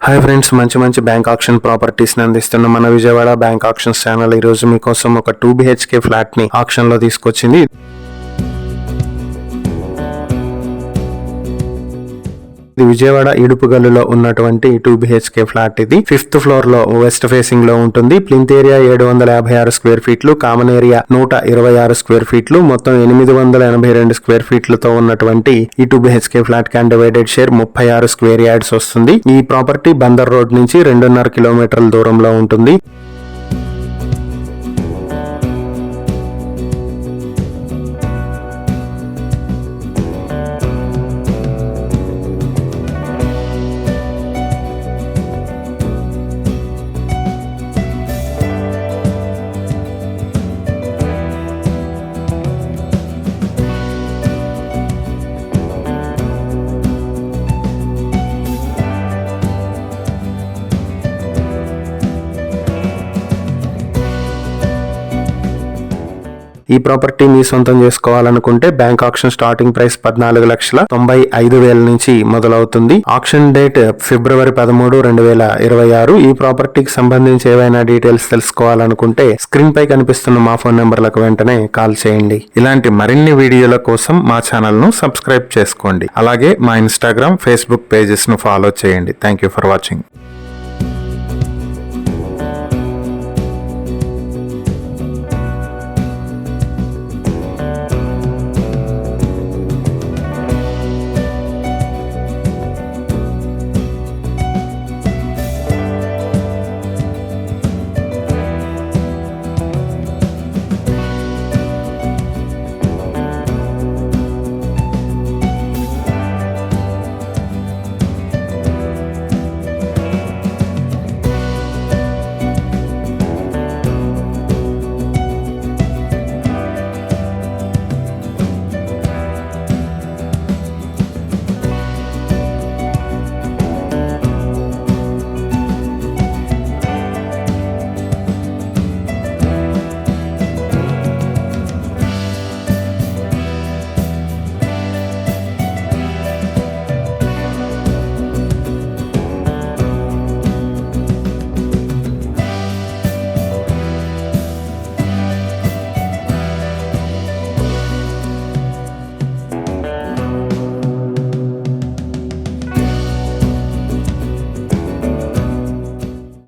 Hi friends, మంచి bank auction properties ని అందిస్తున్న మన విజయవాడ బ్యాంక్ ఆక్షన్స్ ఛానల్ ఈ రోజు మీకోసం ఒక 2 BHK ఫ్లాట్ ని ఆక్షన్ లో తీసుకొచ్చింది. ఇది విజయవాడ ఇడుపుగల్లులో ఉన్నటువంటి 2 BHK ఫ్లాట్. ఇది 5th ఫ్లోర్ లో వెస్ట్ ఫేసింగ్ లో ఉంటుంది. ప్లింత్ ఏరియా 756 స్క్వేర్ ఫీట్లు, కామన్ ఏరియా 126 స్క్వేర్ ఫీట్లు, మొత్తం 882 స్క్వేర్ ఫీట్లతో ఉన్నటువంటి ఈ 2 BHK flat can divided share 36 square yards వస్తుంది. ఈ ప్రాపర్టీ బందర్ రోడ్ నుంచి 2.5 కిలోమీటర్ల దూరంలో ఉంటుంది. ఈ ప్రాపర్టీ మీ సొంతం చేసుకోవాలనుకుంటే బ్యాంక్ ఆక్షన్ స్టార్టింగ్ ప్రైస్ 14,95,000 నుంచి మొదలవుతుంది. ఆక్షన్ డేట్ ఫిబ్రవరి 13, 2026. ఈ ప్రాపర్టీకి సంబంధించి ఏవైనా డీటెయిల్స్ తెలుసుకోవాలనుకుంటే స్క్రీన్ పై కనిపిస్తున్న మా ఫోన్ నెంబర్లకు వెంటనే కాల్ చేయండి. ఇలాంటి మరిన్ని వీడియోల కోసం మా ఛానల్ ను సబ్స్క్రైబ్ చేసుకోండి. అలాగే మా ఇన్స్టాగ్రామ్, ఫేస్బుక్ పేజెస్ ను ఫాలో చేయండి. Thank you for watching.